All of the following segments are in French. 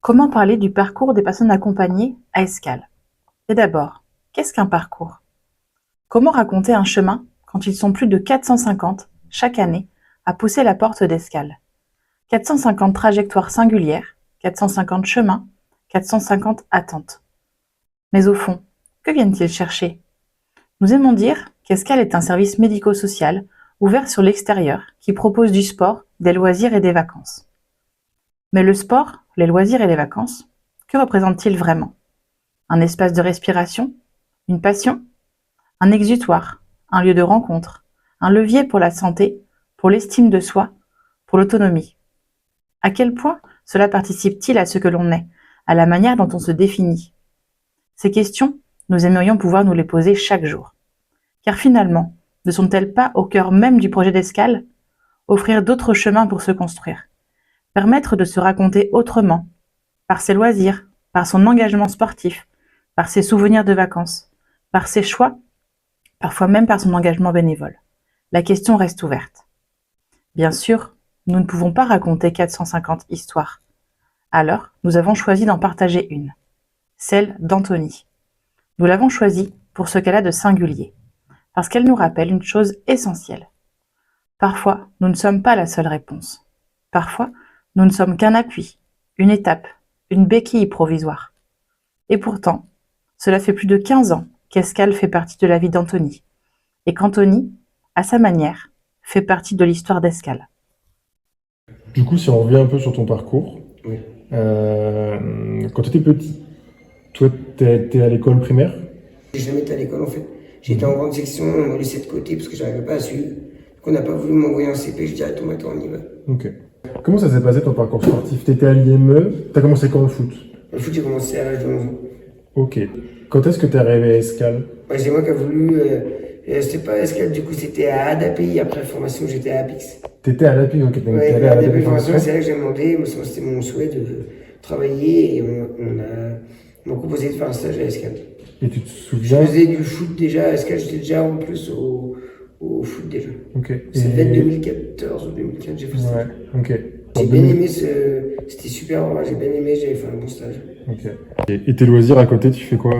Comment parler du parcours des personnes accompagnées à Escale? Et d'abord, qu'est-ce qu'un parcours? Comment raconter un chemin quand ils sont plus de 450 chaque année à pousser la porte d'Escale? 450 trajectoires singulières, 450 chemins, 450 attentes. Mais au fond, que viennent-ils chercher? Nous aimons dire qu'Escale est un service médico-social ouvert sur l'extérieur qui propose du sport, des loisirs et des vacances. Mais le sport, les loisirs et les vacances, que représentent-ils vraiment? Un espace de respiration? Une passion? Un exutoire? Un lieu de rencontre? Un levier pour la santé, pour l'estime de soi, pour l'autonomie? À quel point cela participe-t-il à ce que l'on est, à la manière dont on se définit? Ces questions, nous aimerions pouvoir nous les poser chaque jour. Car finalement, ne sont-elles pas au cœur même du projet d'Escale? Offrir d'autres chemins pour se construire. Permettre de se raconter autrement, par ses loisirs, par son engagement sportif, par ses souvenirs de vacances, par ses choix, parfois même par son engagement bénévole. La question reste ouverte. Bien sûr, nous ne pouvons pas raconter 450 histoires. Alors, nous avons choisi d'en partager une, celle d'Anthony. Nous l'avons choisie pour ce qu'elle a de singulier, parce qu'elle nous rappelle une chose essentielle. Parfois, nous ne sommes pas la seule réponse. Parfois, nous ne sommes qu'un appui, une étape, une béquille provisoire. Et pourtant, cela fait plus de 15 ans qu'Escale fait partie de la vie d'Anthony, et qu'Anthony, à sa manière, fait partie de l'histoire d'Escale. Du coup, si on revient un peu sur ton parcours, Oui. quand tu étais petit, toi, t'es à l'école primaire? J'ai jamais été à l'école en fait. J'étais en grande section, on m'a laissé de côté parce que j'arrivais pas à suivre. Donc on n'a pas voulu m'envoyer en CP, je dis attends, on y va. Ok. Comment ça s'est passé ton parcours sportif? T'étais à l'IME, t'as commencé quand le foot? Le foot, j'ai commencé à l'âge de 11 ans. Ok. Quand est-ce que t'es arrivé à Escale? Ouais, c'est moi qui a voulu. C'était pas Escale, du coup c'était à ADAPI. Après la formation, j'étais à APIX. T'étais à l'API, ok. Donc t'es Ouais, allé à ADAPI l'API formation, formation? c'est là que j'ai demandé. Moi, c'était mon souhait de travailler et on m'a proposé de faire un stage à Escale. Et tu te Je souviens? faisais du foot déjà à Escale, j'étais déjà en plus au foot déjà. Ok. Ça devait être 2014 ou 2015, j'ai fait ça. Ouais, ok. J'ai bien aimé c'était super, j'ai bien aimé, j'avais fait un bon stage. Ok. Et tes loisirs à côté, tu fais quoi?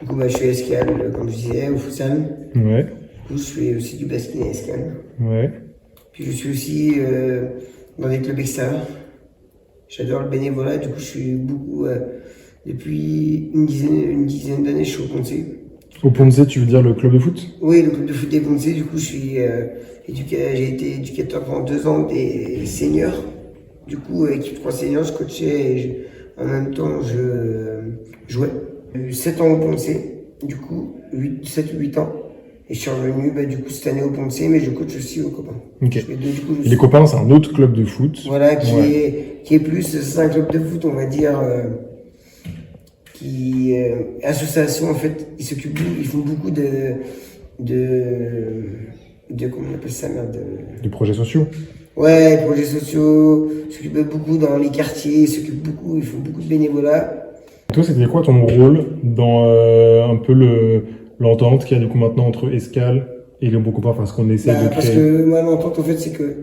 Du coup, je suis à Escale, comme je disais, au futsal. Ouais, Du coup, je fais aussi du basket à Escale. ouais. Puis je suis aussi dans des clubs extérieurs. J'adore le bénévolat, du coup, je suis beaucoup, depuis une dizaine d'années, je suis au Ponce. Au Ponce, tu veux dire le club de foot? Oui, le club de foot des Ponce, du coup, j'ai été éducateur pendant 2 ans des seniors. Du coup, équipe 3 seniors, je coachais et en même temps, je jouais. J'ai eu 7 ans au Ponce, du coup, 7 ou 8 ans. Et je suis revenu, du coup, cette année au Ponce, mais je coach aussi aux copains. Ok. Je fais du coup, Et les copains, c'est un autre club de foot. voilà, Ouais. qui est plus, c'est un club de foot, on va dire, association, en fait, ils font beaucoup comment on appelle ça, merde, Des projets sociaux. ouais, projets sociaux, ils s'occupent beaucoup dans les quartiers, ils font beaucoup de bénévolat. Toi, c'était quoi ton rôle dans un peu l'entente qu'il y a du coup maintenant entre Escale et les bons copains, enfin ce qu'on essaie de Parce créer? que moi, l'entente, en fait, c'est que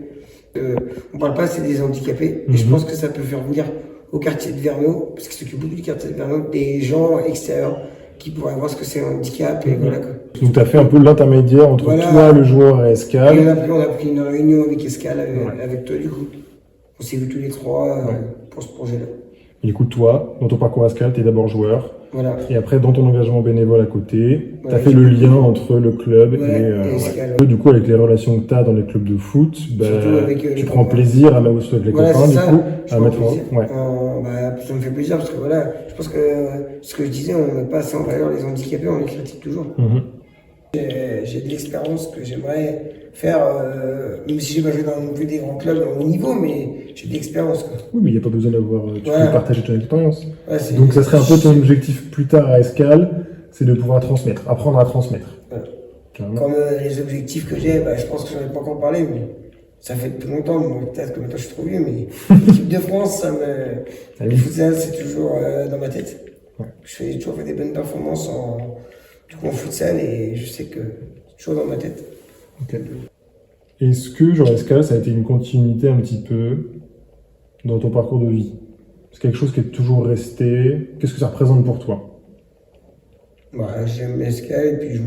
on parle pas assez des handicapés, et je pense que ça peut faire venir au quartier de Vernon, parce qu'ils s'occupent beaucoup du quartier de Vernon, des gens extérieurs qui pourraient voir ce que c'est un handicap, et voilà quoi. Donc tu as fait un peu l'intermédiaire entre Voilà. toi, le joueur et Et Escale. on a pris une réunion avec Escale, Ouais. avec toi, du coup. On s'est vus tous les trois pour ce projet-là. Et du coup, toi, dans ton parcours Escale, tu es d'abord joueur. Voilà. Et après, dans ton engagement bénévole à côté, tu as Ouais, fait le lien entre le club Ouais, et ouais. Escale. Du coup, avec les relations que tu as dans les clubs de foot, Surtout avec, tu les prends copains. plaisir à mettre aussi avec les Voilà, copains, c'est du ça. coup, Je à prends mettre plaisir. Ouais. Ça me fait plaisir parce que voilà, je pense que ce que je disais, on ne met pas assez en valeur les handicapés, on les critique toujours. Mhm. J'ai de l'expérience que j'aimerais faire, même si j'ai pas joué dans non plus des grands clubs dans mon niveau, mais j'ai de l'expérience, quoi. Oui, mais il n'y a pas besoin d'avoir. Tu Voilà. peux partager ton expérience. Ouais, Donc, ça serait un peu ton objectif plus tard à Escale, c'est de pouvoir transmettre, apprendre à transmettre. Voilà. Carrément. Comme les objectifs que j'ai, je pense que j'en ai pas encore parlé, mais ça fait depuis longtemps, peut-être que maintenant je suis trop vieux, mais l'équipe de France, Ah le oui. futsal, c'est toujours dans ma tête. Ouais. J'ai toujours fait des bonnes performances en futsal et je sais que c'est toujours dans ma tête. Ok. Est-ce que, genre, Escale, ça a été une continuité un petit peu dans ton parcours de vie? C'est quelque chose qui est toujours resté. Qu'est-ce que ça représente pour toi? Bah, j'aime Escale et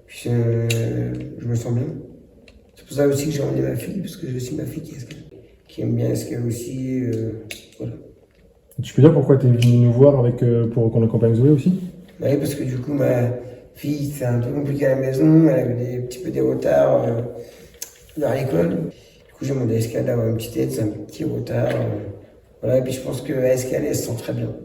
je me sens bien. C'est pour ça aussi que j'ai emmené ma fille, parce que j'ai aussi ma fille qui aime bien Escale aussi. Voilà. Tu peux dire pourquoi tu es venu nous voir pour qu'on accompagne Zoé aussi? Bah oui, parce que du coup, ma fille, c'est un peu compliqué à la maison, elle avait un petit peu des retards vers l'école. Du coup, j'ai demandé à Escale d'avoir une petite aide, c'est un petit retard. Voilà, et puis je pense qu'à Escale, elle se sent très bien.